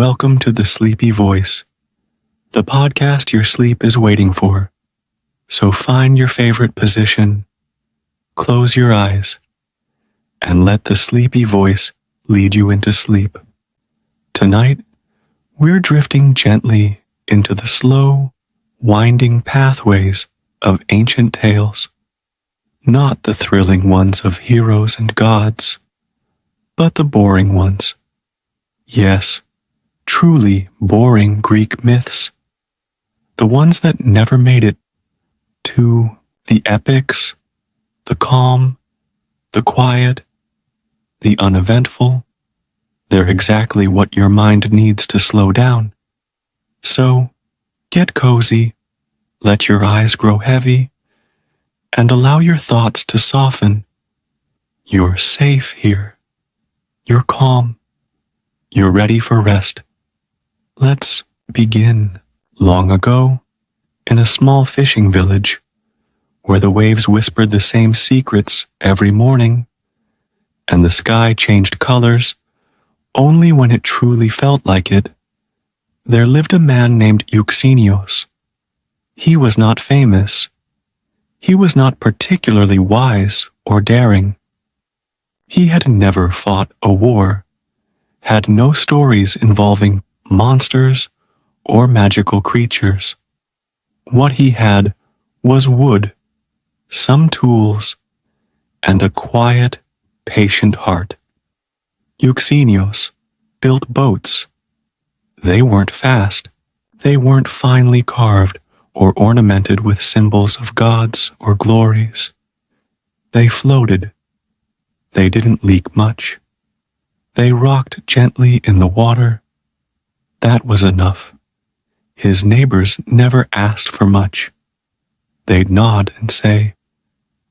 Welcome to The Sleepy Voice, the podcast your sleep is waiting for. So find your favorite position, close your eyes, and let the sleepy voice lead you into sleep. Tonight, we're drifting gently into the slow, winding pathways of ancient tales, not the thrilling ones of heroes and gods, but the boring ones. Yes, truly boring Greek myths, the ones that never made it to the epics, the calm, the quiet, the uneventful. They're exactly what your mind needs to slow down. So, get cozy, let your eyes grow heavy, and allow your thoughts to soften. You're safe here. You're calm. You're ready for rest. Let's begin. Long ago, in a small fishing village, where the waves whispered the same secrets every morning, and the sky changed colors only when it truly felt like it, there lived a man named Euxenios. He was not famous. He was not particularly wise or daring. He had never fought a war, had no stories involving monsters or magical creatures. What he had was wood, some tools, and a quiet, patient heart. Euxenios built boats. They weren't fast. They weren't finely carved or ornamented with symbols of gods or glories. They floated. They didn't leak much. They rocked gently in the water. That was enough. His neighbors never asked for much. They'd nod and say,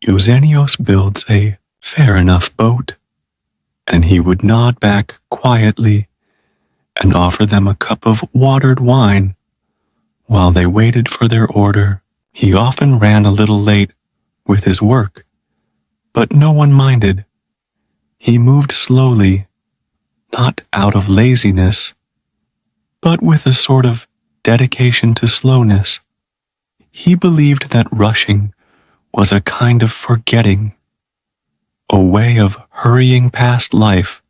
"Euxenios builds a fair enough boat." And he would nod back quietly and offer them a cup of watered wine while they waited for their order. He often ran a little late with his work, but no one minded. He moved slowly, not out of laziness, but with a sort of dedication to slowness. He believed that rushing was a kind of forgetting, a way of hurrying past life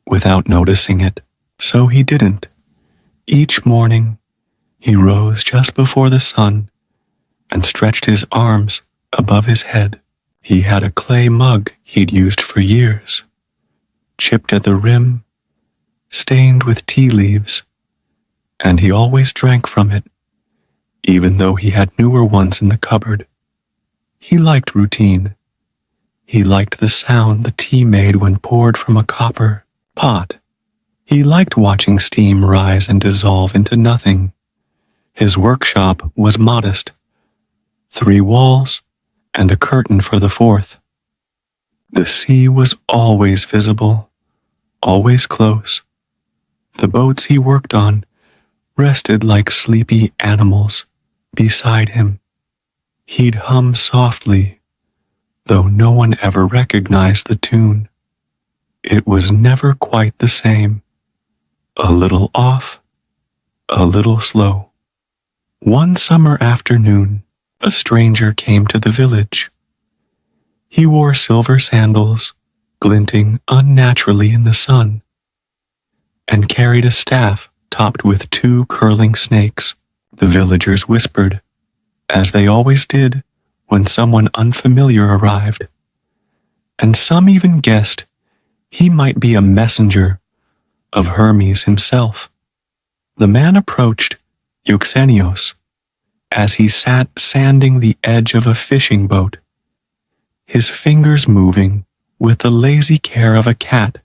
without noticing it. So he didn't. Each morning, he rose just before the sun and stretched his arms above his head. He had a clay mug he'd used for years, chipped at the rim, stained with tea leaves, and he always drank from it, even though he had newer ones in the cupboard. He liked routine. He liked the sound the tea made when poured from a copper pot. He liked watching steam rise and dissolve into nothing. His workshop was modest, 3 walls and a curtain for the 4th. The sea was always visible, always close. The boats he worked on rested like sleepy animals beside him. He'd hum softly, though no one ever recognized the tune. It was never quite the same. A little off, a little slow. One summer afternoon, a stranger came to the village. He wore silver sandals, glinting unnaturally in the sun, and carried a staff topped with 2 curling snakes. The villagers whispered, as they always did when someone unfamiliar arrived, and some even guessed he might be a messenger of Hermes himself. The man approached Euxenios as he sat sanding the edge of a fishing boat, his fingers moving with the lazy care of a cat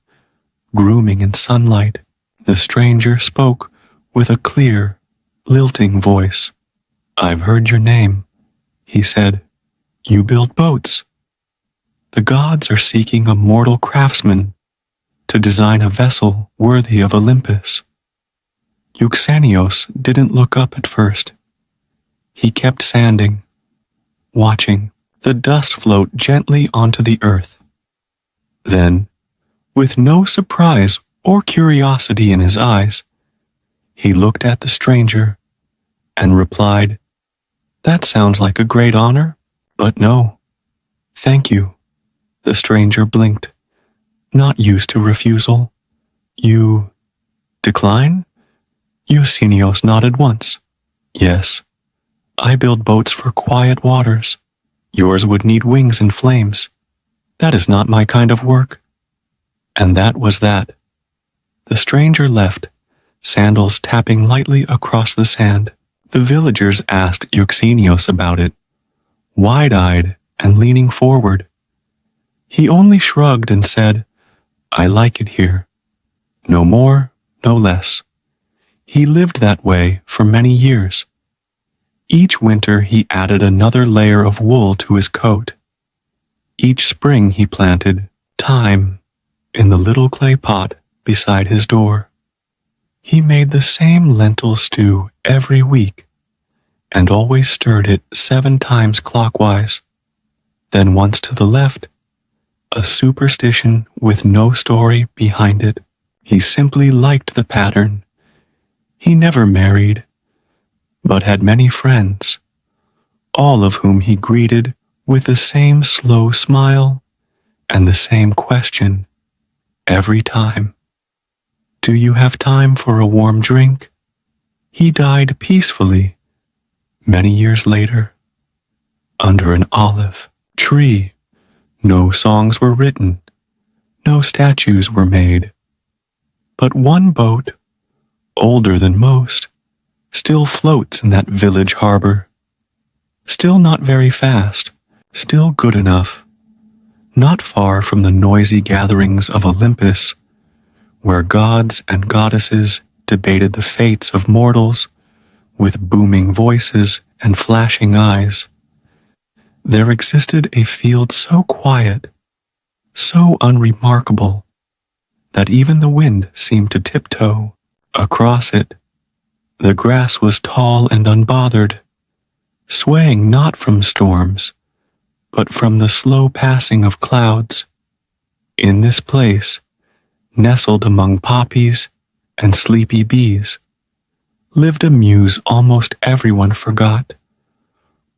grooming in sunlight. The stranger spoke with a clear, lilting voice. "I've heard your name," he said. "You build boats. The gods are seeking a mortal craftsman to design a vessel worthy of Olympus." Euxenios didn't look up at first. He kept sanding, watching the dust float gently onto the earth. Then, with no surprise or curiosity in his eyes, He looked at the stranger and replied, "That sounds like a great honor, but no, thank you." The stranger blinked, not used to refusal. "You decline?" Eusenios nodded once. "Yes, I build boats for quiet waters. Yours would need wings and flames. That is not my kind of work." And that was that. The stranger left, sandals tapping lightly across the sand. The villagers asked Eusenios about it, wide-eyed and leaning forward. He only shrugged and said, "I like it here. No more, no less." He lived that way for many years. Each winter he added another layer of wool to his coat. Each spring he planted thyme in the little clay pot beside his door. He made the same lentil stew every week and always stirred it 7 times clockwise, then once to the left, a superstition with no story behind it. He simply liked the pattern. He never married, but had many friends, all of whom he greeted with the same slow smile and the same question every time. "Do you have time for a warm drink?" He died peacefully many years later, under an olive tree. No songs were written, no statues were made, but one boat, older than most, still floats in that village harbor. Still not very fast, still good enough, not far from the noisy gatherings of Olympus, where gods and goddesses debated the fates of mortals with booming voices and flashing eyes. There existed a field so quiet, so unremarkable, that even the wind seemed to tiptoe across it. The grass was tall and unbothered, swaying not from storms, but from the slow passing of clouds. In this place, nestled among poppies and sleepy bees, lived a muse almost everyone forgot,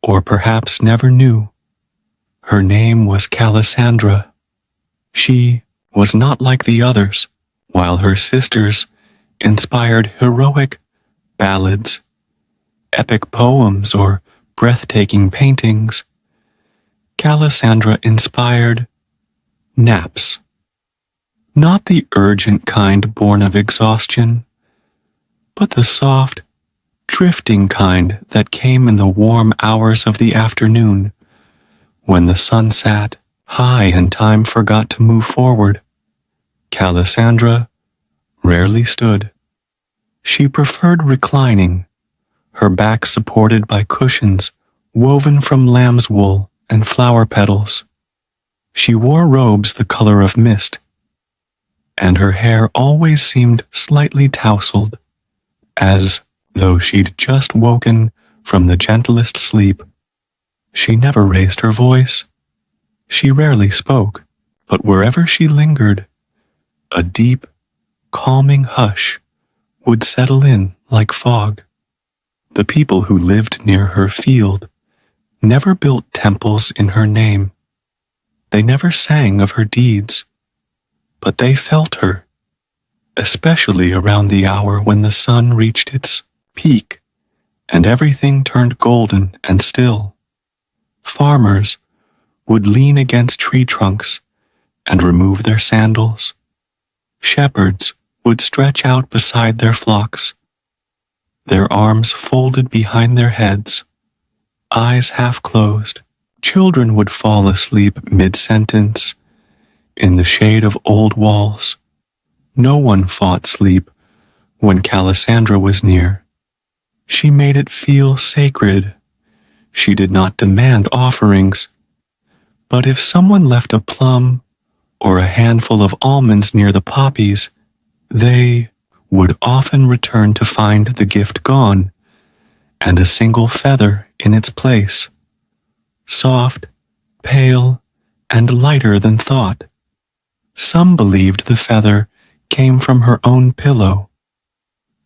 or perhaps never knew. Her name was Callisandra. She was not like the others. While her sisters inspired heroic ballads, epic poems, or breathtaking paintings, Callisandra inspired naps. Not the urgent kind born of exhaustion, but the soft, drifting kind that came in the warm hours of the afternoon, when the sun sat high and time forgot to move forward. Callisandra rarely stood. She preferred reclining, her back supported by cushions woven from lamb's wool and flower petals. She wore robes the color of mist, and her hair always seemed slightly tousled, as though she'd just woken from the gentlest sleep. She never raised her voice. She rarely spoke, but wherever she lingered, a deep, calming hush would settle in like fog. The people who lived near her field never built temples in her name. They never sang of her deeds, but they felt her, especially around the hour when the sun reached its peak and everything turned golden and still. Farmers would lean against tree trunks and remove their sandals. Shepherds would stretch out beside their flocks, their arms folded behind their heads, eyes half closed. Children would fall asleep mid-sentence in the shade of old walls. No one fought sleep when Callisandra was near. She made it feel sacred. She did not demand offerings, but if someone left a plum or a handful of almonds near the poppies, they would often return to find the gift gone and a single feather in its place, soft, pale, and lighter than thought. Some believed the feather came from her own pillow.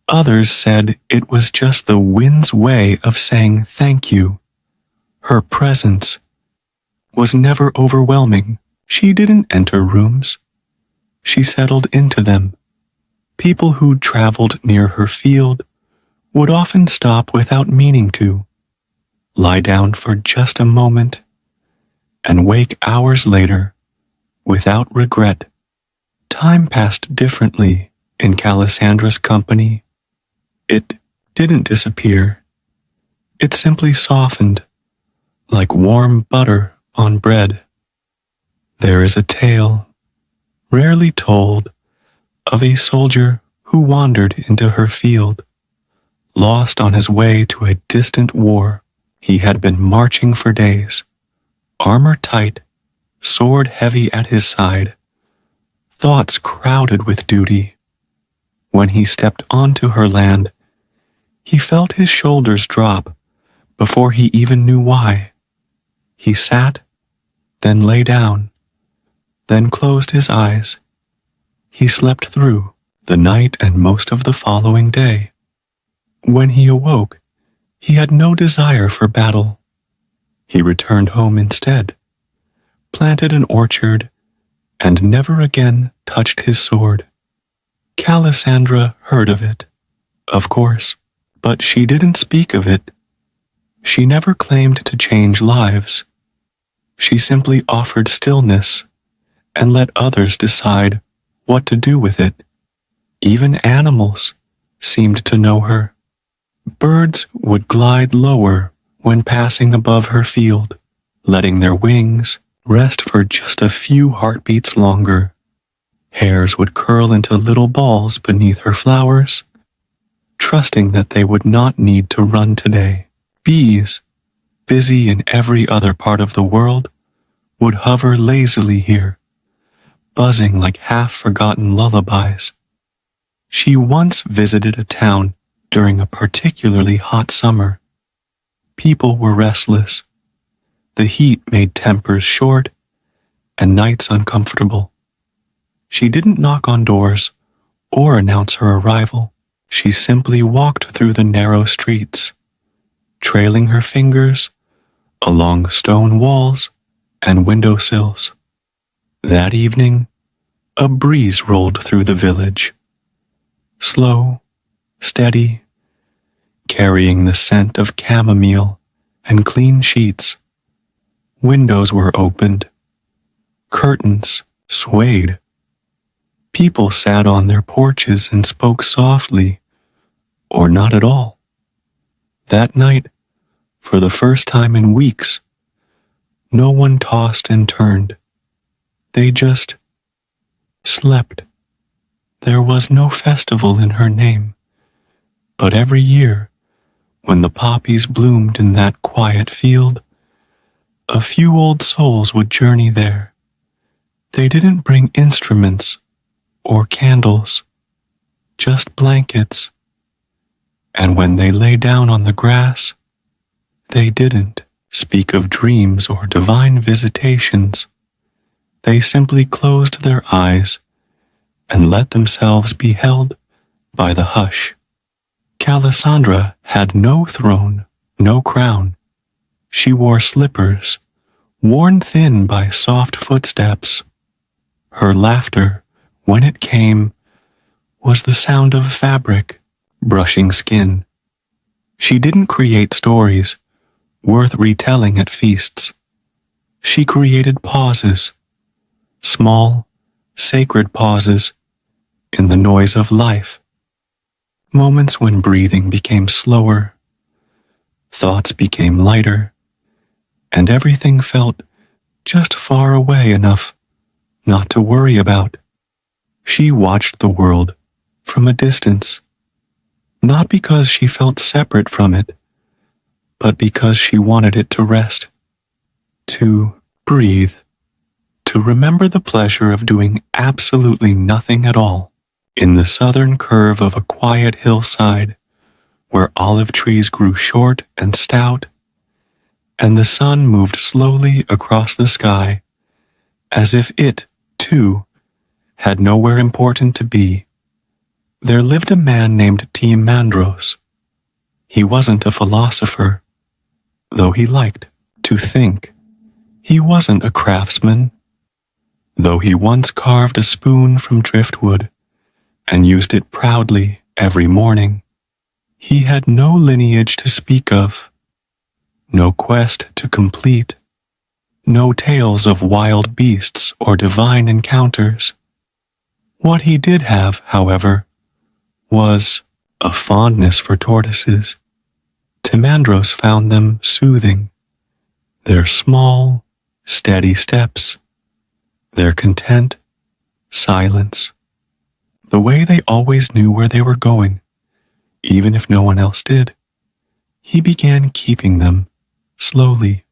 Others said it was just the wind's way of saying thank you. Her presence was never overwhelming. She didn't enter rooms. She settled into them. People who traveled near her field would often stop without meaning to, lie down for just a moment, and wake hours later without regret. Time passed differently in Calysandra's company. It didn't disappear. It simply softened, like warm butter on bread. There is a tale, rarely told, of a soldier who wandered into her field, lost on his way to a distant war. He had been marching for days, armor tight, sword heavy at his side, thoughts crowded with duty. When he stepped onto her land, he felt his shoulders drop before he even knew why. He sat, then lay down, then closed his eyes. He slept through the night and most of the following day. When he awoke, he had no desire for battle. He returned home instead, planted an orchard, and never again touched his sword. Calysandra heard of it, of course, but she didn't speak of it. She never claimed to change lives. She simply offered stillness and let others decide what to do with it. Even animals seemed to know her. Birds would glide lower when passing above her field, letting their wings rest for just a few heartbeats longer. Hares would curl into little balls beneath her flowers, trusting that they would not need to run today. Bees, busy in every other part of the world, would hover lazily here, buzzing like half-forgotten lullabies. She once visited a town during a particularly hot summer. People were restless. The heat made tempers short and nights uncomfortable. She didn't knock on doors or announce her arrival. She simply walked through the narrow streets, trailing her fingers along stone walls and windowsills. That evening, a breeze rolled through the village, slow, steady, carrying the scent of chamomile and clean sheets. Windows were opened. Curtains swayed. People sat on their porches and spoke softly, or not at all. That night, for the first time in weeks, no one tossed and turned. They just slept. There was no festival in her name, but every year, when the poppies bloomed in that quiet field, a few old souls would journey there. They didn't bring instruments or candles, just blankets. And when they lay down on the grass, they didn't speak of dreams or divine visitations. They simply closed their eyes and let themselves be held by the hush. Calysandra had no throne, no crown. She wore slippers, worn thin by soft footsteps. Her laughter, when it came, was the sound of fabric brushing skin. She didn't create stories worth retelling at feasts. She created pauses, small, sacred pauses in the noise of life. Moments when breathing became slower, thoughts became lighter, and everything felt just far away enough not to worry about. She watched the world from a distance, not because she felt separate from it, but because she wanted it to rest, to breathe, to remember the pleasure of doing absolutely nothing at all. In the southern curve of a quiet hillside, where olive trees grew short and stout, and the sun moved slowly across the sky, as if it, too, had nowhere important to be, There lived a man named Tiamandros. He wasn't a philosopher, though he liked to think. He wasn't a craftsman, though he once carved a spoon from driftwood and used it proudly every morning. He had no lineage to speak of, no quest to complete, no tales of wild beasts or divine encounters. What he did have, however, was a fondness for tortoises. Timandros found them soothing, their small, steady steps, their content silence, the way they always knew where they were going, even if no one else did. He began keeping them, slowly,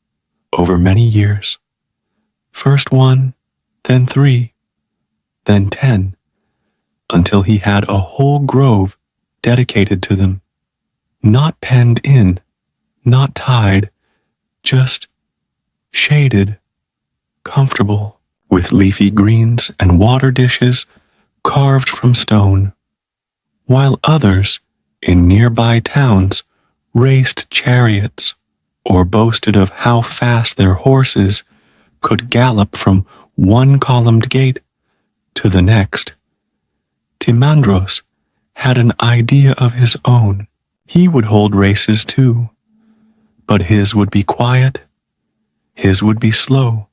over many years. First 1, then 3, then 10, until he had a whole grove dedicated to them, not penned in, not tied, just shaded, comfortable, with leafy greens and water dishes carved from stone, while others in nearby towns raced chariots or boasted of how fast their horses could gallop from one columned gate to the next. Timandros had an idea of his own. He would hold races too, but his would be quiet, his would be slow.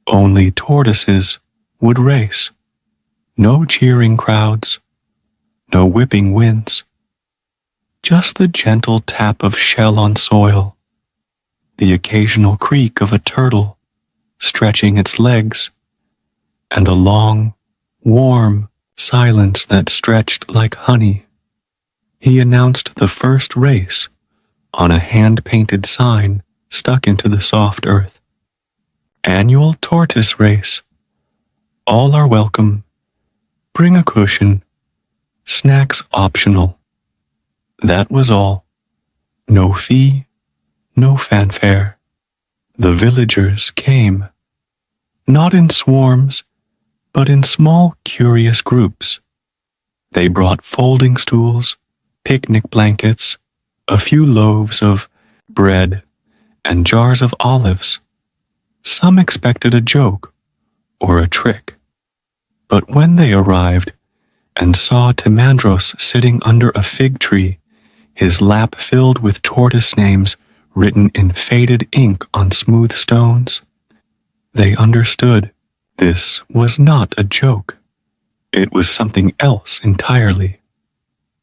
Only tortoises would race. No cheering crowds, no whipping winds. Just the gentle tap of shell on soil, the occasional creak of a turtle stretching its legs, and a long, warm silence that stretched like honey. He announced the first race on a hand-painted sign stuck into the soft earth. Annual tortoise race. All are welcome. Bring a cushion. Snacks optional. That was all. No fee, no fanfare. The villagers came, not in swarms, but in small, curious groups. They brought folding stools, picnic blankets, a few loaves of bread, and jars of olives. Some expected a joke or a trick. But when they arrived and saw Timandros sitting under a fig tree, his lap filled with tortoise names written in faded ink on smooth stones, they understood this was not a joke. It was something else entirely.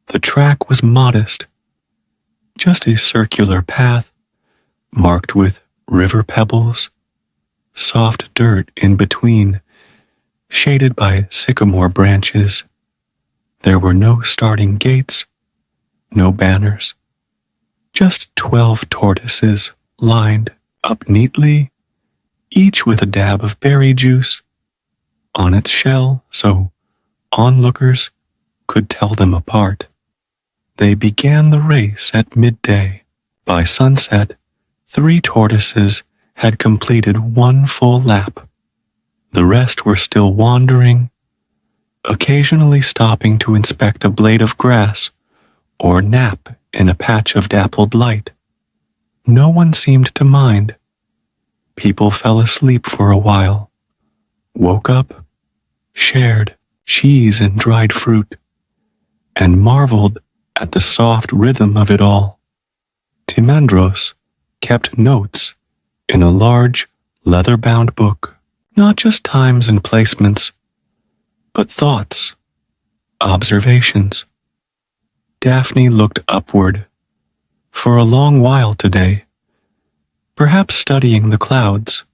The track was modest, just a circular path marked with river pebbles, soft dirt in between, shaded by sycamore branches. There were no starting gates, no banners, just 12 tortoises lined up neatly, each with a dab of berry juice on its shell so onlookers could tell them apart. They began the race at midday. By sunset, 3 tortoises had completed 1 full lap. The rest were still wandering, occasionally stopping to inspect a blade of grass or nap in a patch of dappled light. No one seemed to mind. People fell asleep for a while, woke up, shared cheese and dried fruit, and marveled at the soft rhythm of it all. Timandros kept notes in a large, leather-bound book, not just times and placements, but thoughts, observations. Daphne looked upward for a long while today, perhaps studying the clouds.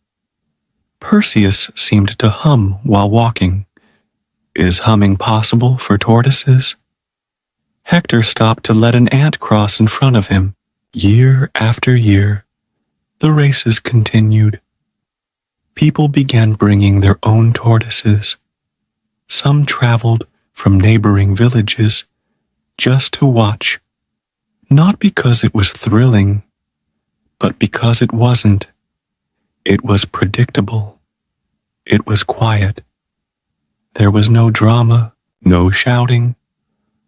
Perseus seemed to hum while walking. Is humming possible for tortoises? Hector stopped to let an ant cross in front of him. Year after year, the races continued. People began bringing their own tortoises. Some traveled from neighboring villages just to watch, not because it was thrilling, but because it wasn't. It was predictable. It was quiet. There was no drama, no shouting,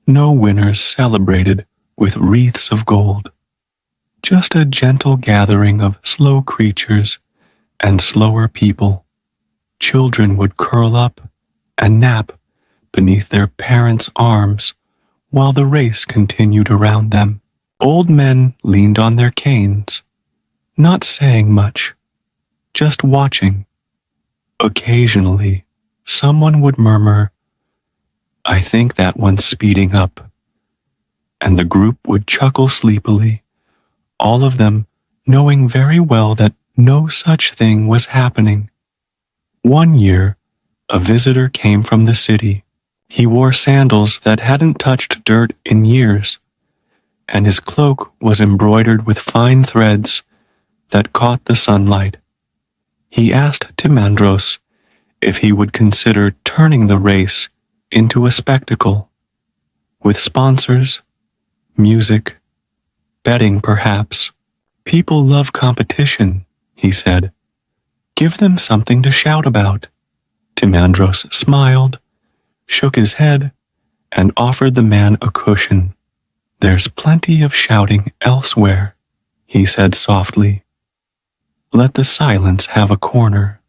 No winners celebrated with wreaths of gold. Just a gentle gathering of slow creatures and slower people. Children would curl up and nap beneath their parents' arms while the race continued around them. Old men leaned on their canes, not saying much, just watching. Occasionally, someone would murmur, "I think that one's speeding up," and the group would chuckle sleepily, all of them knowing very well that no such thing was happening. One year, a visitor came from the city. He wore sandals that hadn't touched dirt in years, and his cloak was embroidered with fine threads that caught the sunlight. He asked Timandros if he would consider turning the race into a spectacle, with sponsors, music, betting perhaps. "People love competition," he said. "Give them something to shout about." Timandros smiled, shook his head, and offered the man a cushion. "There's plenty of shouting elsewhere," he said softly. "Let the silence have a corner."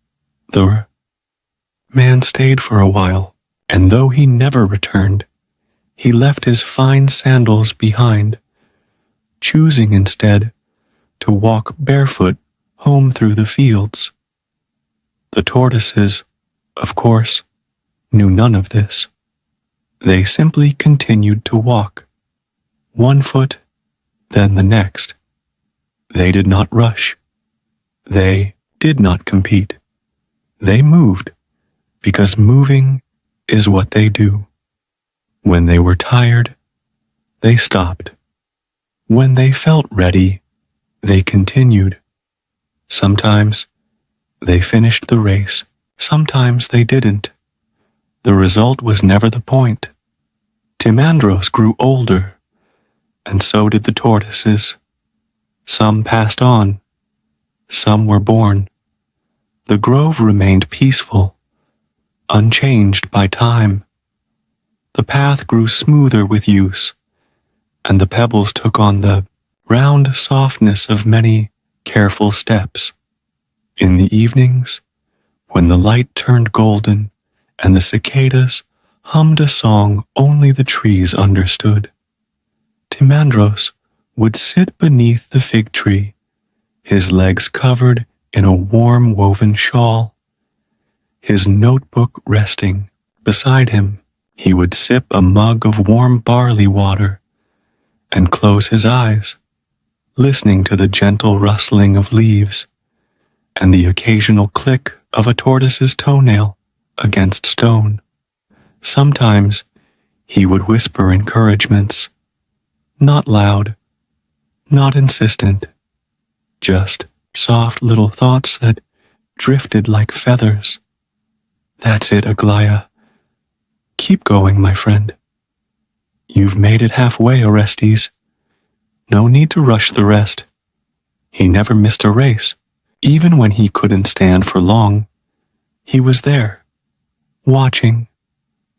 The man stayed for a while, and though he never returned, he left his fine sandals behind, choosing instead to walk barefoot home through the fields. The tortoises, of course, knew none of this. They simply continued to walk, one foot, then the next. They did not rush. They did not compete. They moved, because moving is what they do. When they were tired, they stopped. When they felt ready, they continued. Sometimes they finished the race, sometimes they didn't. The result was never the point. Timandros grew older, and so did the tortoises. Some passed on, some were born. The grove remained peaceful, unchanged by time. The path grew smoother with use, and the pebbles took on the round softness of many careful steps. In the evenings, when the light turned golden and the cicadas hummed a song only the trees understood, Timandros would sit beneath the fig tree, his legs covered in a warm woven shawl. His notebook resting beside him, he would sip a mug of warm barley water and close his eyes, listening to the gentle rustling of leaves and the occasional click of a tortoise's toenail against stone. Sometimes he would whisper encouragements, not loud, not insistent, just soft little thoughts that drifted like feathers. "That's it, Aglaya. Keep going, my friend. You've made it halfway, Orestes. No need to rush the rest." He never missed a race. Even when he couldn't stand for long, he was there, watching,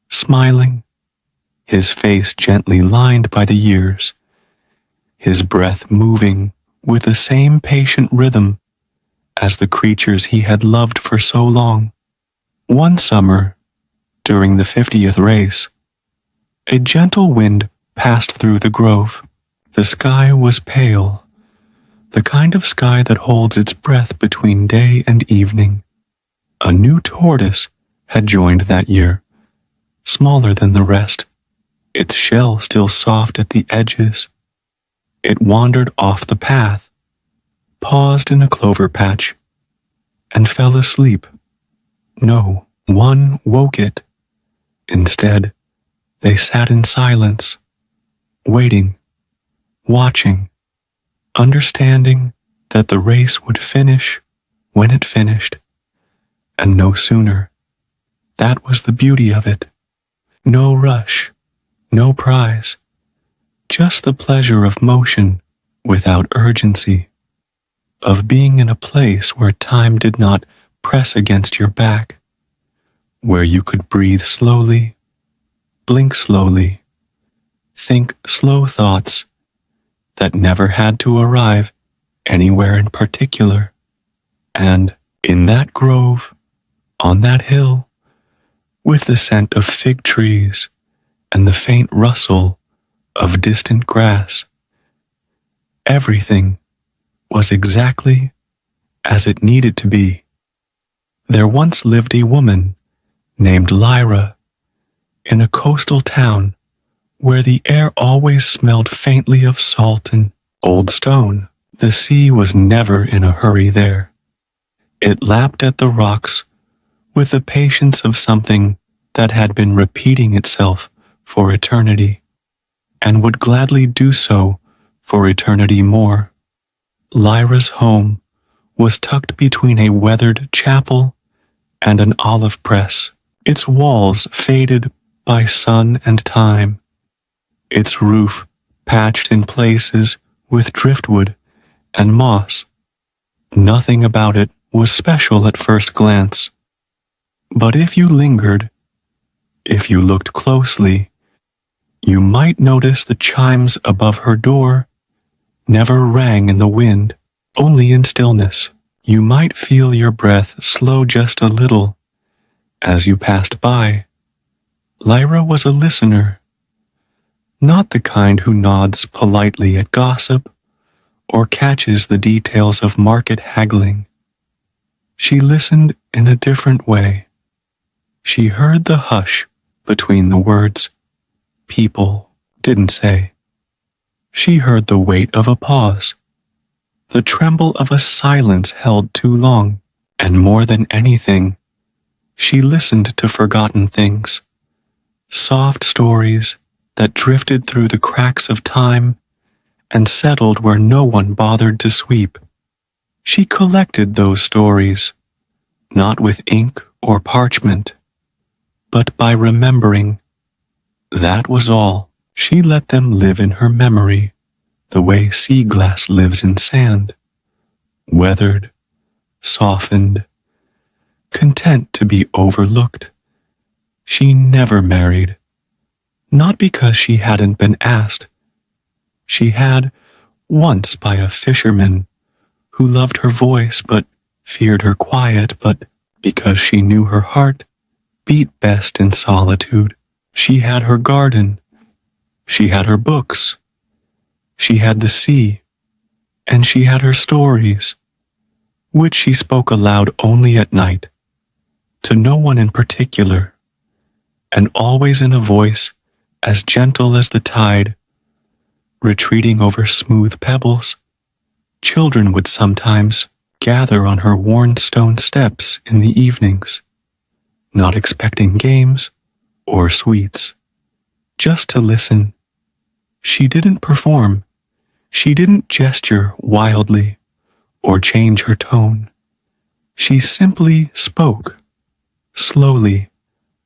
smiling, his face gently lined by the years, his breath moving with the same patient rhythm as the creatures he had loved for so long. One summer, during the 50th race, a gentle wind passed through the grove. The sky was pale, the kind of sky that holds its breath between day and evening. A new tortoise had joined that year, smaller than the rest, its shell still soft at the edges. It wandered off the path, paused in a clover patch, and fell asleep. No one woke it. Instead, they sat in silence, waiting, watching, understanding that the race would finish when it finished, and no sooner. That was the beauty of it. No rush, no prize, just the pleasure of motion without urgency, of being in a place where time did not press against your back, where you could breathe slowly, blink slowly, think slow thoughts that never had to arrive anywhere in particular. And in that grove, on that hill, with the scent of fig trees and the faint rustle of distant grass, everything was exactly as it needed to be. There once lived a woman named Lyra in a coastal town where the air always smelled faintly of salt and old stone. The sea was never in a hurry there. It lapped at the rocks with the patience of something that had been repeating itself for eternity, and would gladly do so for eternity more. Lyra's home was tucked between a weathered chapel and an olive press, its walls faded by sun and time, its roof patched in places with driftwood and moss. Nothing about it was special at first glance, but if you lingered, if you looked closely, you might notice the chimes above her door never rang in the wind, only in stillness. You might feel your breath slow just a little as you passed by. Lyra was a listener, not the kind who nods politely at gossip or catches the details of market haggling. She listened in a different way. She heard the hush between the words people didn't say. She heard the weight of a pause, the tremble of a silence held too long, and more than anything, she listened to forgotten things, soft stories that drifted through the cracks of time and settled where no one bothered to sweep. She collected those stories, not with ink or parchment, but by remembering. That was all. She let them live in her memory, the way sea glass lives in sand, weathered, softened, content to be overlooked. She never married, not because she hadn't been asked. She had once by a fisherman who loved her voice but feared her quiet, but because she knew her heart beat best in solitude. She had her garden, she had her books, she had the sea, and she had her stories, which she spoke aloud only at night, to no one in particular, and always in a voice as gentle as the tide, retreating over smooth pebbles. Children would sometimes gather on her worn stone steps in the evenings, not expecting games or sweets, just to listen. She didn't perform. She didn't gesture wildly or change her tone. She simply spoke, slowly,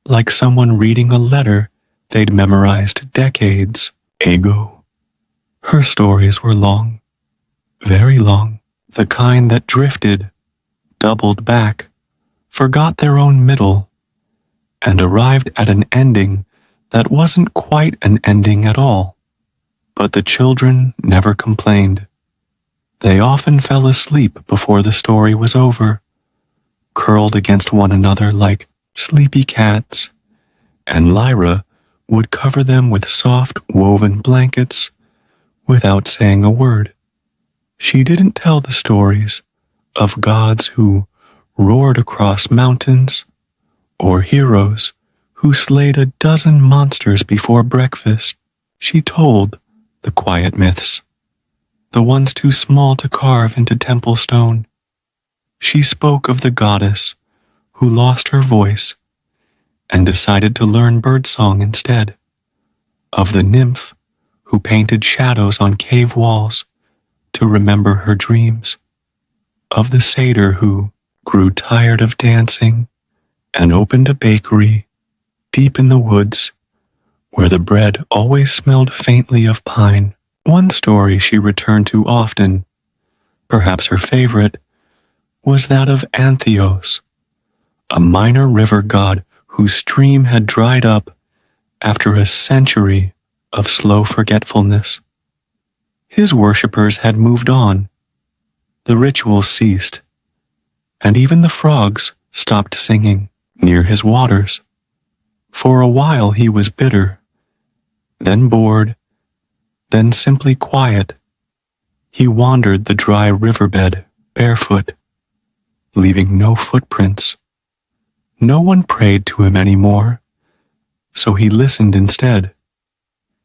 like someone reading a letter they'd memorized decades ago. Her stories were long, very long, the kind that drifted, doubled back, forgot their own middle, and arrived at an ending that wasn't quite an ending at all. But the children never complained. They often fell asleep before the story was over, curled against one another like sleepy cats, and Lyra would cover them with soft woven blankets without saying a word. She didn't tell the stories of gods who roared across mountains, or heroes who slayed a dozen monsters before breakfast. She told the quiet myths, the ones too small to carve into temple stone. She spoke of the goddess who lost her voice and decided to learn birdsong instead, of the nymph who painted shadows on cave walls to remember her dreams, of the satyr who grew tired of dancing and opened a bakery deep in the woods where the bread always smelled faintly of pine. One story she returned to often, perhaps her favorite, was that of Antheos, a minor river god whose stream had dried up after a century of slow forgetfulness. His worshippers had moved on, the rituals ceased, and even the frogs stopped singing near his waters. For a while he was bitter, then bored, then simply quiet. He wandered the dry riverbed barefoot, leaving no footprints. No one prayed to him anymore, so he listened instead.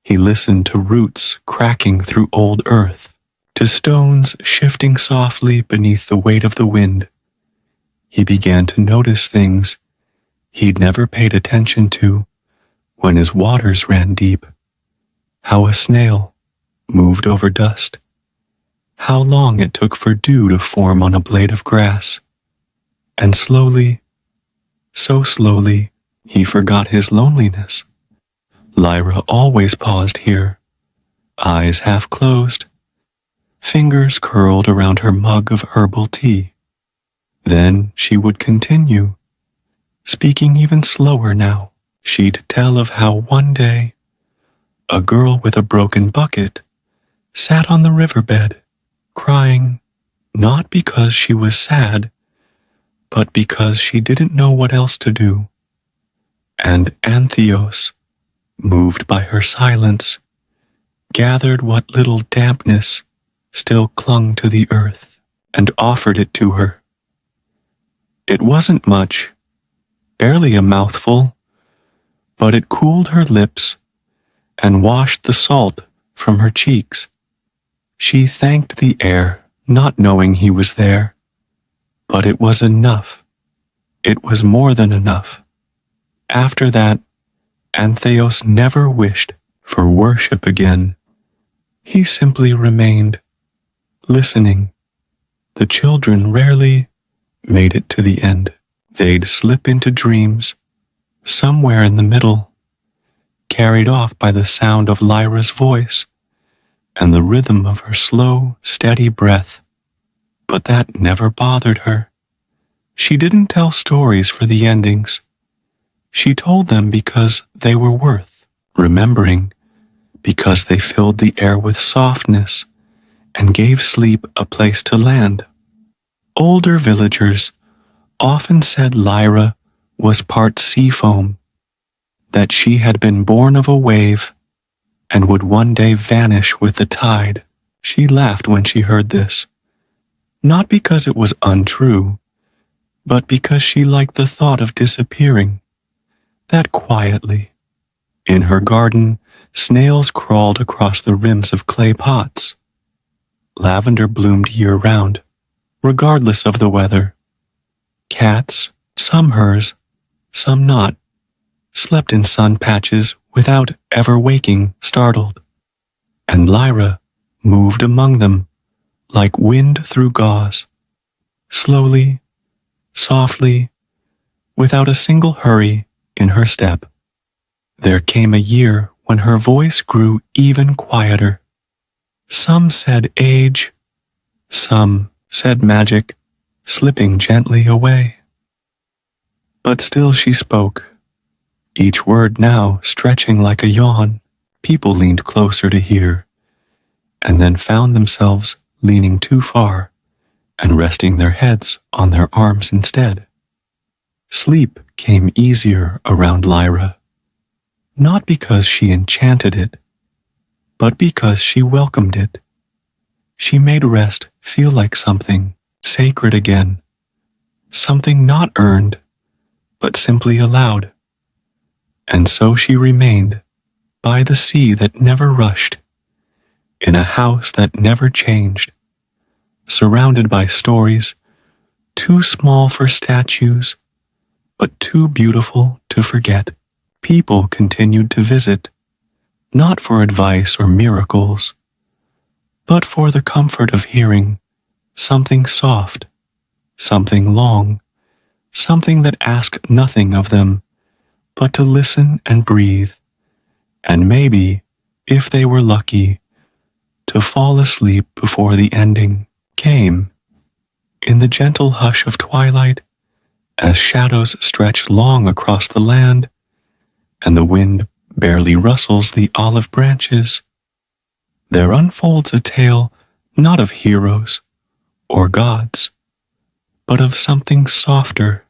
He listened to roots cracking through old earth, to stones shifting softly beneath the weight of the wind. He began to notice things he'd never paid attention to when his waters ran deep. How a snail moved over dust. How long it took for dew to form on a blade of grass. And slowly, so slowly, he forgot his loneliness. Lyra always paused here, eyes half closed, fingers curled around her mug of herbal tea. Then she would continue, speaking even slower now. She'd tell of how one day, a girl with a broken bucket sat on the riverbed, crying, not because she was sad, but because she didn't know what else to do. And Antheos, moved by her silence, gathered what little dampness still clung to the earth and offered it to her. It wasn't much, barely a mouthful, but it cooled her lips and washed the salt from her cheeks. She thanked the air, not knowing he was there, but it was enough. It was more than enough. After that, Antheos never wished for worship again. He simply remained, listening. The children rarely made it to the end. They'd slip into dreams, somewhere in the middle, carried off by the sound of Lyra's voice and the rhythm of her slow, steady breath. But that never bothered her. She didn't tell stories for the endings. She told them because they were worth remembering, because they filled the air with softness and gave sleep a place to land. Older villagers often said Lyra was part sea foam, that she had been born of a wave and would one day vanish with the tide. She laughed when she heard this, not because it was untrue, but because she liked the thought of disappearing, that quietly. In her garden, snails crawled across the rims of clay pots. Lavender bloomed year-round, regardless of the weather. Cats, some hers, some not, slept in sun patches without ever waking, startled. And Lyra moved among them like wind through gauze, slowly, softly, without a single hurry in her step. There came a year when her voice grew even quieter. Some said age, some said magic, slipping gently away. But still she spoke, each word now stretching like a yawn. People leaned closer to hear, and then found themselves leaning too far and resting their heads on their arms instead. Sleep came easier around Lyra, not because she enchanted it, but because she welcomed it. She made rest feel like something sacred again, something not earned, but simply allowed. And so she remained by the sea that never rushed, in a house that never changed, surrounded by stories too small for statues, but too beautiful to forget. People continued to visit, not for advice or miracles, but for the comfort of hearing something soft, something long, something that asked nothing of them but to listen and breathe, and maybe, if they were lucky, to fall asleep before the ending came. In the gentle hush of twilight, as shadows stretched long across the land, and the wind barely rustles the olive branches, there unfolds a tale not of heroes or gods, but of something softer,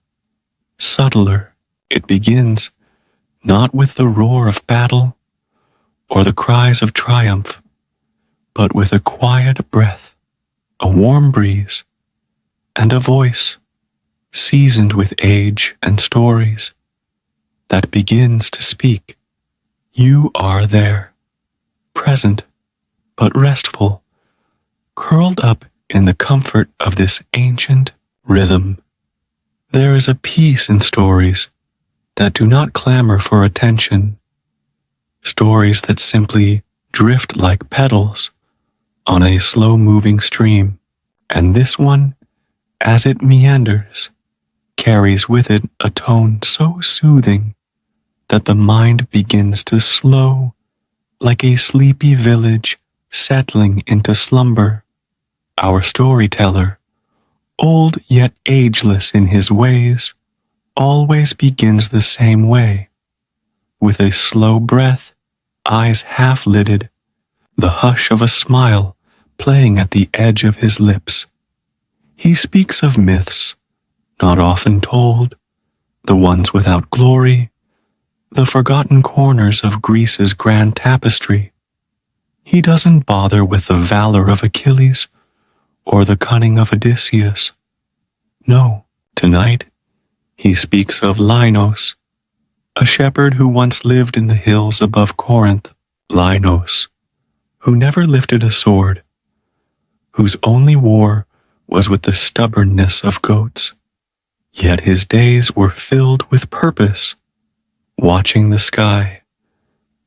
subtler. It begins not with the roar of battle or the cries of triumph, but with a quiet breath, a warm breeze, and a voice seasoned with age and stories that begins to speak. You are there, present but restful, curled up in the comfort of this ancient rhythm. There is a peace in stories that do not clamor for attention, stories that simply drift like petals on a slow-moving stream, and this one, as it meanders, carries with it a tone so soothing that the mind begins to slow like a sleepy village settling into slumber. Our storyteller, old yet ageless in his ways, always begins the same way, with a slow breath, eyes half-lidded, the hush of a smile playing at the edge of his lips. He speaks of myths, not often told, the ones without glory, the forgotten corners of Greece's grand tapestry. He doesn't bother with the valor of Achilles or the cunning of Odysseus. No, tonight he speaks of Linos, a shepherd who once lived in the hills above Corinth. Linos, who never lifted a sword, whose only war was with the stubbornness of goats. Yet his days were filled with purpose, watching the sky,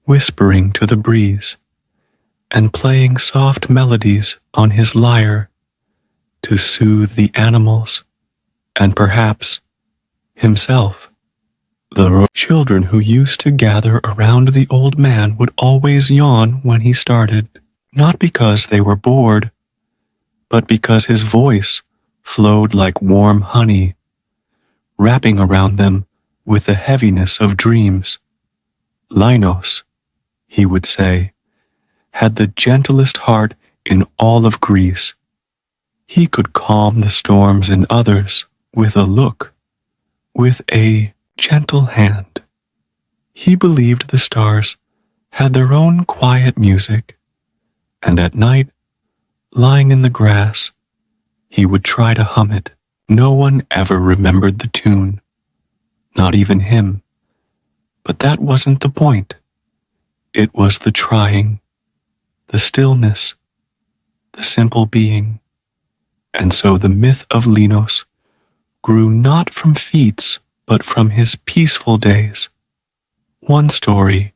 whispering to the breeze, and playing soft melodies on his lyre to soothe the animals and perhaps himself. The children who used to gather around the old man would always yawn when he started, not because they were bored, but because his voice flowed like warm honey, wrapping around them with the heaviness of dreams. Linos, he would say, had the gentlest heart in all of Greece. He could calm the storms in others with a look, with a gentle hand. He believed the stars had their own quiet music, and at night, lying in the grass, he would try to hum it. No one ever remembered the tune, not even him. But that wasn't the point. It was the trying, the stillness, the simple being. And so the myth of Linos grew not from feats, but from his peaceful days. One story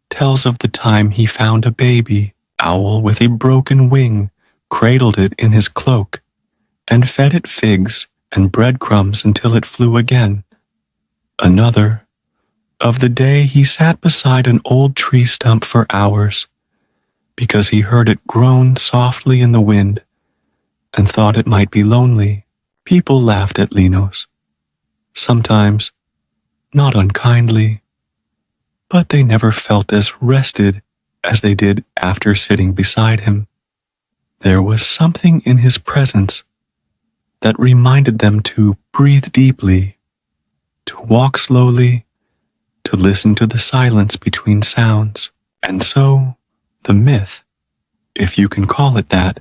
tells of the time he found a baby owl with a broken wing, cradled it in his cloak, and fed it figs and breadcrumbs until it flew again. Another, of the day he sat beside an old tree stump for hours, because he heard it groan softly in the wind and thought it might be lonely. People laughed at Linos, sometimes not unkindly, but they never felt as rested as they did after sitting beside him. There was something in his presence that reminded them to breathe deeply, to walk slowly, to listen to the silence between sounds. And so, the myth, if you can call it that,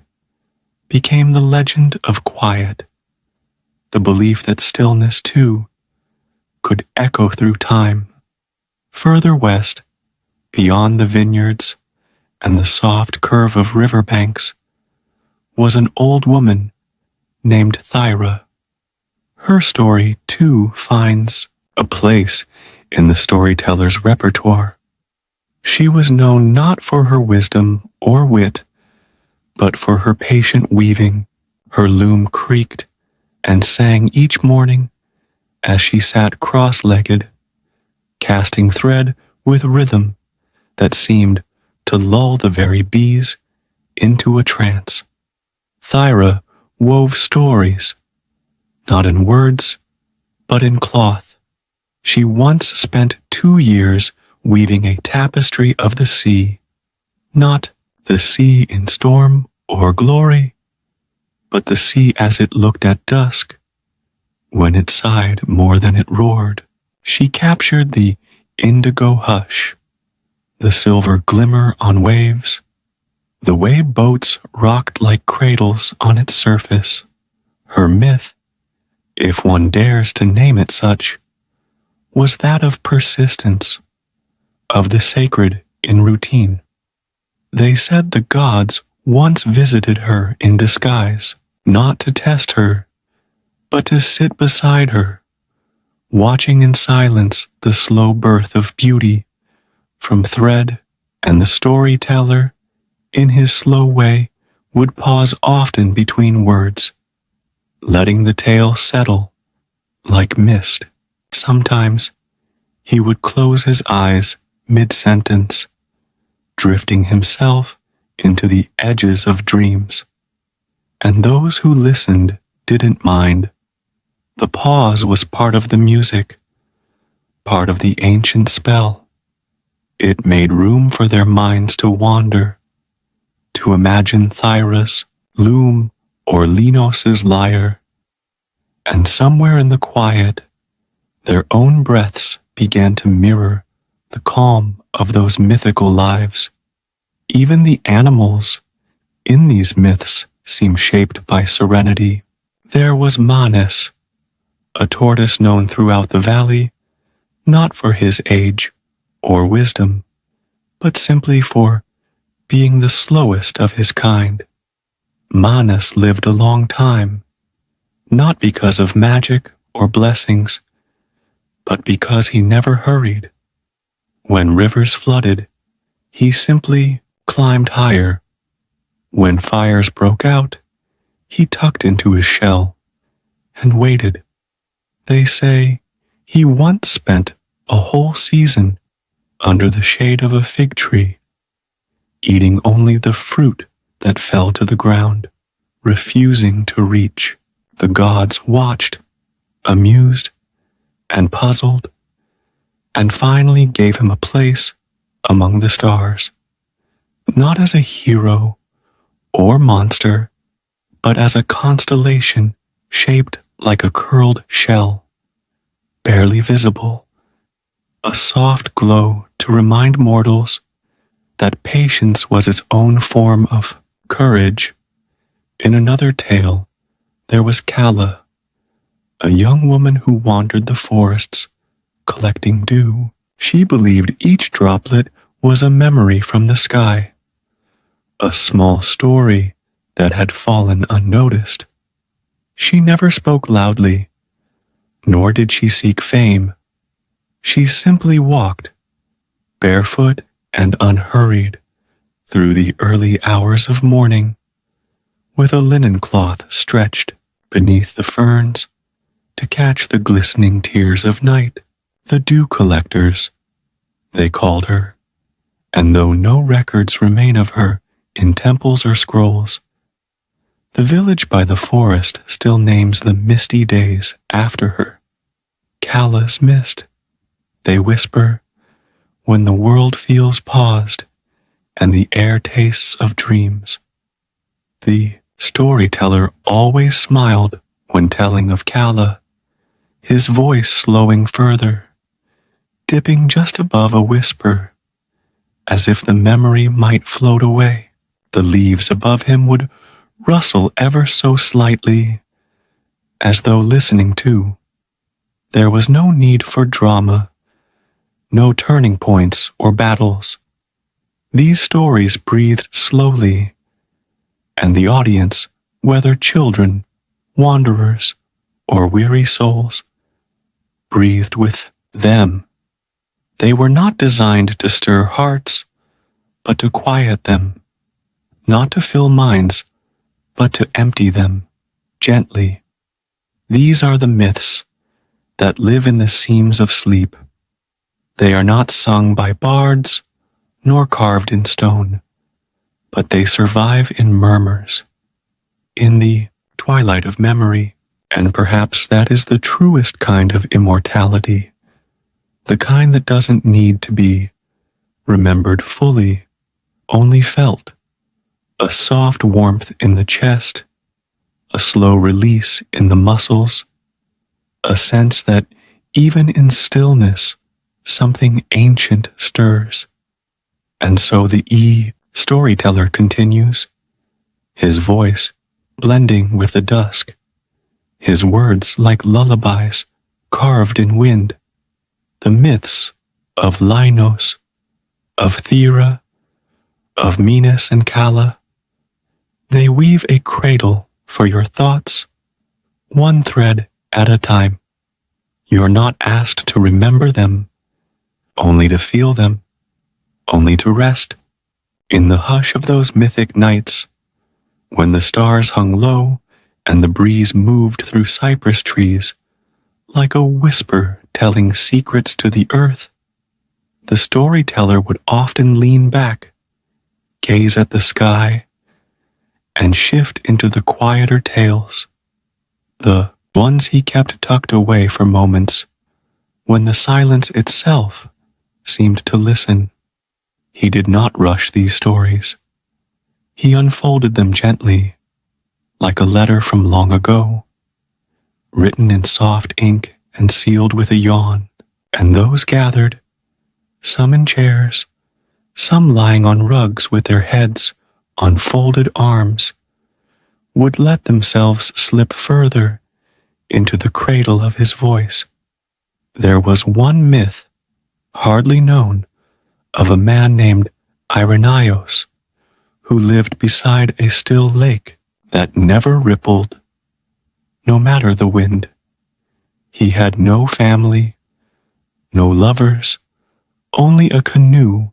became the legend of quiet, the belief that stillness, too, could echo through time. Further west, beyond the vineyards and the soft curve of riverbanks, was an old woman named Thyra. Her story, too, finds a place in the storyteller's repertoire. She was known not for her wisdom or wit, but for her patient weaving. Her loom creaked and sang each morning as she sat cross-legged, casting thread with rhythm that seemed to lull the very bees into a trance. Thyra wove stories, not in words, but in cloth. She once spent 2 years weaving a tapestry of the sea, not the sea in storm or glory, but the sea as it looked at dusk, when it sighed more than it roared. She captured the indigo hush, the silver glimmer on waves, the way boats rocked like cradles on its surface. Her myth, if one dares to name it such, was that of persistence, of the sacred in routine. They said the gods once visited her in disguise, not to test her, but to sit beside her, watching in silence the slow birth of beauty from thread, and the storyteller, in his slow way, would pause often between words, letting the tale settle like mist. Sometimes he would close his eyes mid-sentence, drifting himself into the edges of dreams. And those who listened didn't mind. The pause was part of the music, part of the ancient spell. It made room for their minds to wander, to imagine Thyra's loom or Linos's lyre. And somewhere in the quiet, their own breaths began to mirror the calm of those mythical lives. Even the animals in these myths seem shaped by serenity. There was Manes, a tortoise known throughout the valley, not for his age or wisdom, but simply for being the slowest of his kind. Manes lived a long time, not because of magic or blessings, but because he never hurried. When rivers flooded, he simply climbed higher. When fires broke out, he tucked into his shell and waited. They say he once spent a whole season under the shade of a fig tree, eating only the fruit that fell to the ground, refusing to reach. The gods watched, amused and puzzled, and finally gave him a place among the stars, not as a hero or monster, but as a constellation shaped like a curled shell, barely visible, a soft glow to remind mortals that patience was its own form of courage. In another tale, there was Calla, a young woman who wandered the forests, collecting dew. She believed each droplet was a memory from the sky, a small story that had fallen unnoticed. She never spoke loudly, nor did she seek fame. She simply walked, barefoot and unhurried, through the early hours of morning, with a linen cloth stretched beneath the ferns to catch the glistening tears of night. The dew collectors, they called her, and though no records remain of her in temples or scrolls, the village by the forest still names the misty days after her. Calla's mist, they whisper, when the world feels paused and the air tastes of dreams. The storyteller always smiled when telling of Calla, his voice slowing further, dipping just above a whisper, as if the memory might float away. The leaves above him would rustle ever so slightly, as though listening too. There was no need for drama, no turning points or battles. These stories breathed slowly, and the audience, whether children, wanderers, or weary souls, breathed with them. They were not designed to stir hearts, but to quiet them, not to fill minds, but to empty them gently. These are the myths that live in the seams of sleep. They are not sung by bards, nor carved in stone, but they survive in murmurs, in the twilight of memory, and perhaps that is the truest kind of immortality, the kind that doesn't need to be remembered fully, only felt a soft warmth in the chest, a slow release in the muscles, a sense that even in stillness, something ancient stirs. And so the storyteller continues, his voice blending with the dusk, his words like lullabies carved in wind, the myths of Linos, of Thera, of Minos and Calla. They weave a cradle for your thoughts, one thread at a time. You're not asked to remember them, only to feel them, only to rest in the hush of those mythic nights, when the stars hung low and the breeze moved through cypress trees, like a whisper telling secrets to the earth. The storyteller would often lean back, gaze at the sky, and shift into the quieter tales, the ones he kept tucked away for moments when the silence itself seemed to listen. He did not rush these stories. He unfolded them gently, like a letter from long ago, written in soft ink and sealed with a yawn. And those gathered, some in chairs, some lying on rugs with their heads on folded arms, would let themselves slip further into the cradle of his voice. There was one myth, hardly known, of a man named Irenaeus, who lived beside a still lake that never rippled, no matter the wind. He had no family, no lovers, only a canoe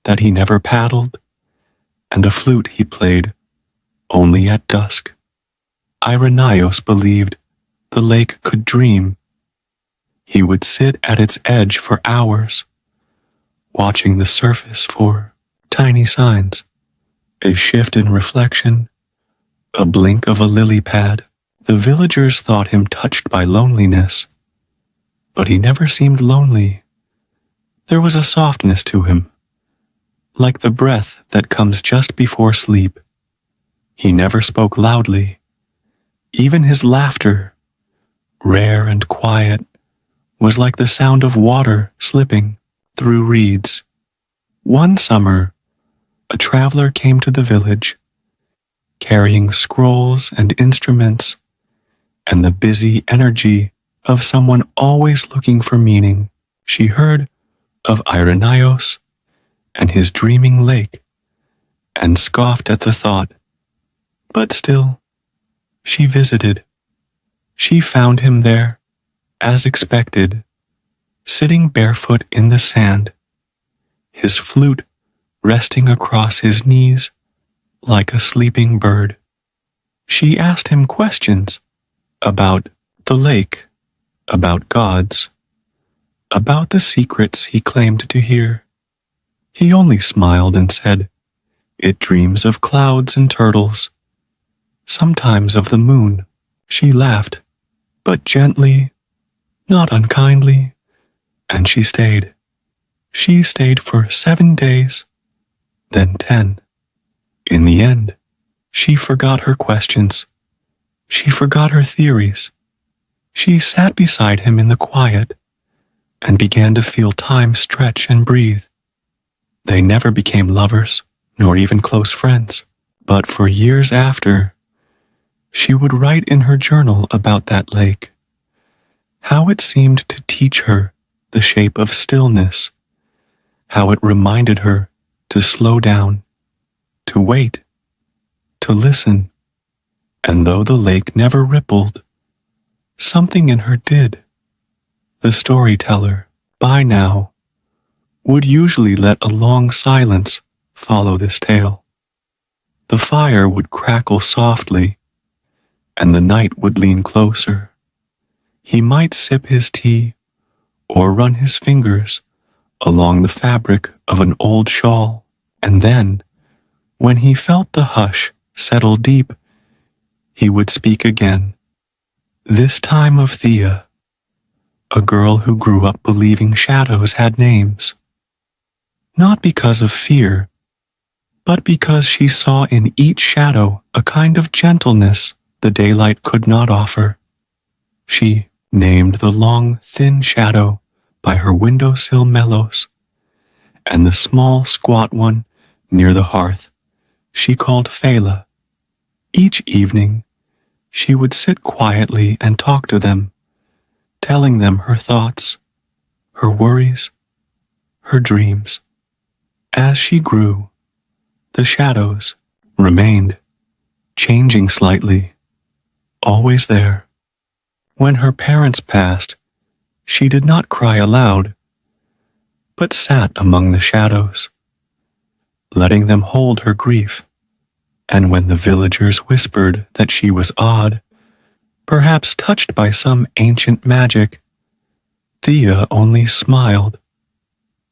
that he never paddled, and a flute he played only at dusk. Irenaeus believed the lake could dream. He would sit at its edge for hours, watching the surface for tiny signs, a shift in reflection, a blink of a lily pad. The villagers thought him touched by loneliness, but he never seemed lonely. There was a softness to him, like the breath that comes just before sleep. He never spoke loudly. Even his laughter, rare and quiet, was like the sound of water slipping through reeds. One summer, a traveler came to the village, carrying scrolls and instruments, and the busy energy of someone always looking for meaning. She heard of Irenaeus and his dreaming lake, and scoffed at the thought. But still, she visited. She found him there, as expected, sitting barefoot in the sand, his flute resting across his knees like a sleeping bird. She asked him questions about the lake, about gods, about the secrets he claimed to hear. He only smiled and said, "It dreams of clouds and turtles, sometimes of the moon." She laughed, but gently, not unkindly, and she stayed. She stayed for 7 days, then 10. In the end, she forgot her questions. She forgot her theories. She sat beside him in the quiet and began to feel time stretch and breathe. They never became lovers, nor even close friends, but for years after, she would write in her journal about that lake, how it seemed to teach her the shape of stillness, how it reminded her to slow down, to wait, to listen. And though the lake never rippled, something in her did. The storyteller, by now, would usually let a long silence follow this tale. The fire would crackle softly, and the night would lean closer. He might sip his tea or run his fingers along the fabric of an old shawl, and then, when he felt the hush settle deep, he would speak again, this time of Thea, a girl who grew up believing shadows had names. not because of fear, but because she saw in each shadow a kind of gentleness the daylight could not offer. She named the long, thin shadow by her windowsill Melos, and the small, squat one near the hearth she called Phala. Each evening, she would sit quietly and talk to them, telling them her thoughts, her worries, her dreams. As she grew, the shadows remained, changing slightly, always there. When her parents passed, she did not cry aloud, but sat among the shadows, letting them hold her grief. And when the villagers whispered that she was odd, perhaps touched by some ancient magic, Thea only smiled.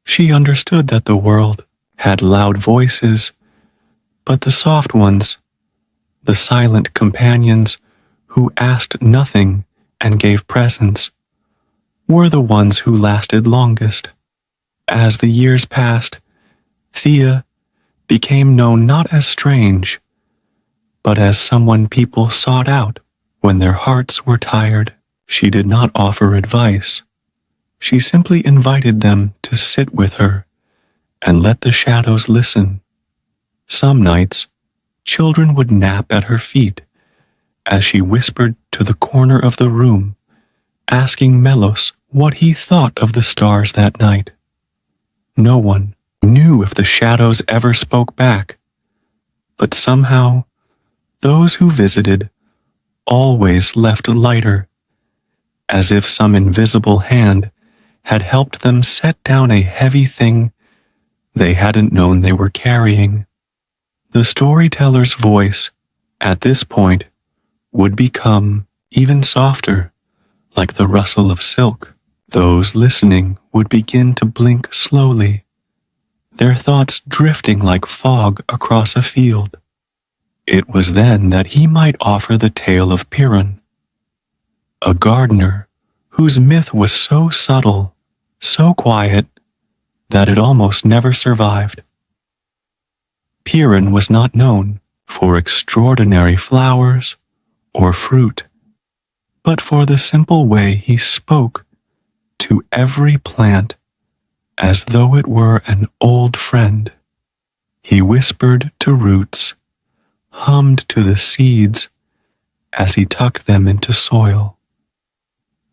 She understood that the world had loud voices, but the soft ones, the silent companions who asked nothing and gave presents, were the ones who lasted longest. As the years passed, Thea became known not as strange, but as someone people sought out when their hearts were tired. She did not offer advice. She simply invited them to sit with her and let the shadows listen. Some nights, children would nap at her feet as she whispered to the corner of the room, asking Melos what he thought of the stars that night. No one knew if the shadows ever spoke back, but somehow those who visited always left lighter, as if some invisible hand had helped them set down a heavy thing they hadn't known they were carrying. The storyteller's voice, at this point, would become even softer, like the rustle of silk. Those listening would begin to blink slowly, their thoughts drifting like fog across a field. It was then that he might offer the tale of Piran, a gardener whose myth was so subtle, so quiet, that it almost never survived. Piran was not known for extraordinary flowers or fruit, but for the simple way he spoke to every plant as though it were an old friend. He whispered to roots, hummed to the seeds as he tucked them into soil.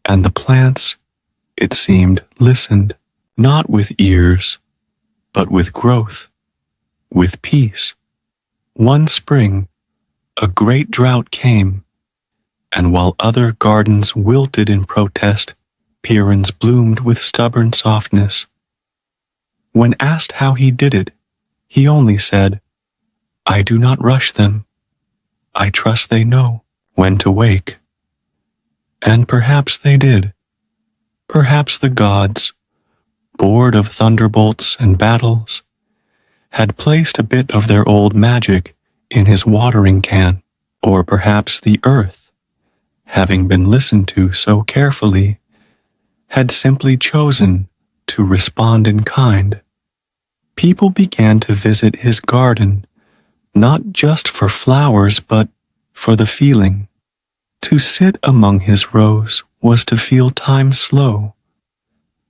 And the plants, it seemed, listened, not with ears, but with growth, with peace. One spring, a great drought came, and while other gardens wilted in protest, Piran's bloomed with stubborn softness. When asked how he did it, he only said, "I do not rush them. I trust they know when to wake." And perhaps they did. Perhaps the gods, bored of thunderbolts and battles, had placed a bit of their old magic in his watering can, or perhaps the earth, having been listened to so carefully, had simply chosen to respond in kind. People began to visit his garden, not just for flowers, but for the feeling. To sit among his rows was to feel time slow,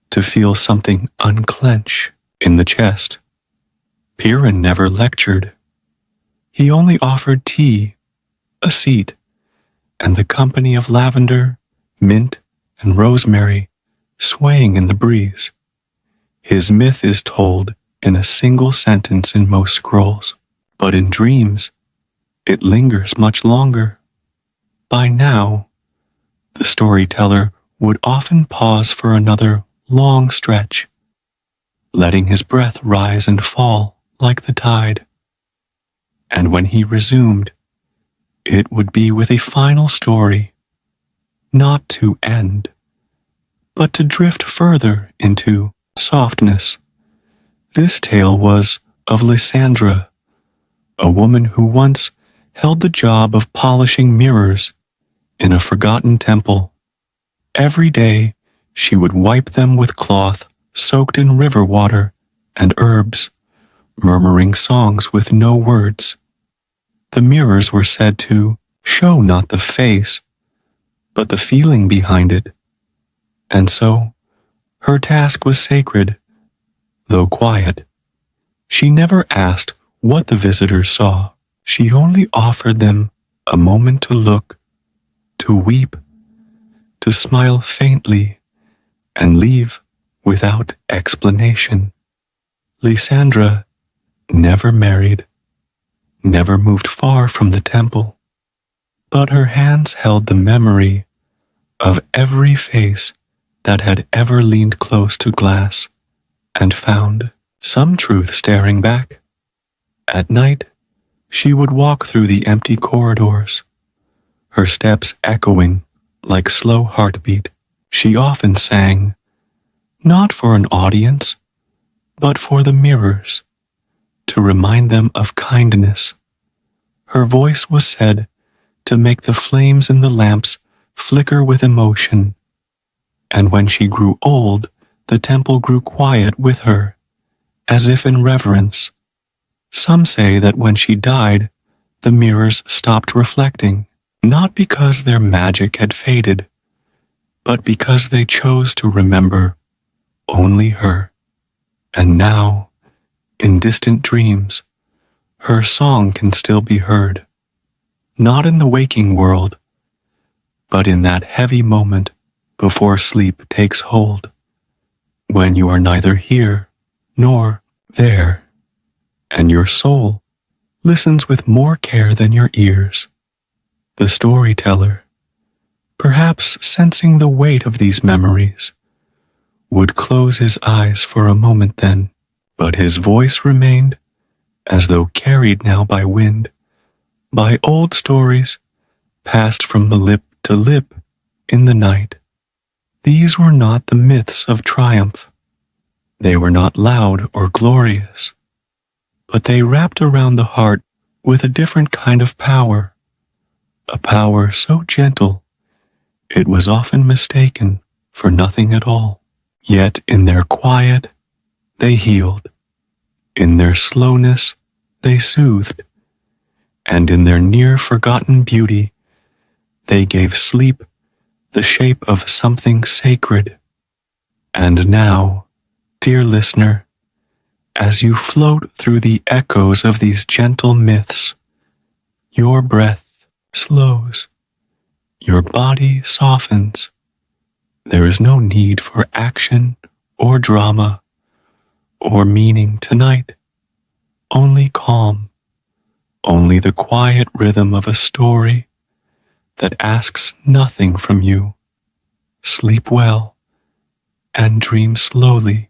to feel something unclench in the chest. Piran never lectured. He only offered tea, a seat, and the company of lavender, mint, and rosemary swaying in the breeze. His myth is told in a single sentence in most scrolls, but in dreams, it lingers much longer. By now, the storyteller would often pause for another long stretch, letting his breath rise and fall like the tide. And when he resumed, it would be with a final story, not to end, but to drift further into softness. This tale was of Lysandra, a woman who once held the job of polishing mirrors in a forgotten temple. Every day, she would wipe them with cloth soaked in river water and herbs, murmuring songs with no words. The mirrors were said to show not the face, but the feeling behind it. And so, her task was sacred, though quiet. She never asked what the visitors saw. She only offered them a moment to look, to weep, to smile faintly, and leave without explanation. Lysandra never married, never moved far from the temple, but her hands held the memory of every face that had ever leaned close to glass and found some truth staring back. At night, she would walk through the empty corridors, her steps echoing like slow heartbeat. She often sang, not for an audience, but for the mirrors, to remind them of kindness. Her voice was said to make the flames in the lamps flicker with emotion, and when she grew old, the temple grew quiet with her, as if in reverence. Some say that when she died, the mirrors stopped reflecting, not because their magic had faded, but because they chose to remember only her. And now, in distant dreams, her song can still be heard, not in the waking world, but in that heavy moment before sleep takes hold, when you are neither here nor there, and your soul listens with more care than your ears. The storyteller, perhaps sensing the weight of these memories, would close his eyes for a moment then, but his voice remained as though carried now by wind, by old stories passed from lip to lip in the night. These were not the myths of triumph. They were not loud or glorious, but they wrapped around the heart with a different kind of power, a power so gentle it was often mistaken for nothing at all. Yet in their quiet, they healed. In their slowness, they soothed. And in their near-forgotten beauty, they gave sleep the shape of something sacred. And now, dear listener, as you float through the echoes of these gentle myths, your breath slows, your body softens. There is no need for action or drama or meaning tonight, only calm, only the quiet rhythm of a story that asks nothing from you. Sleep well and dream slowly.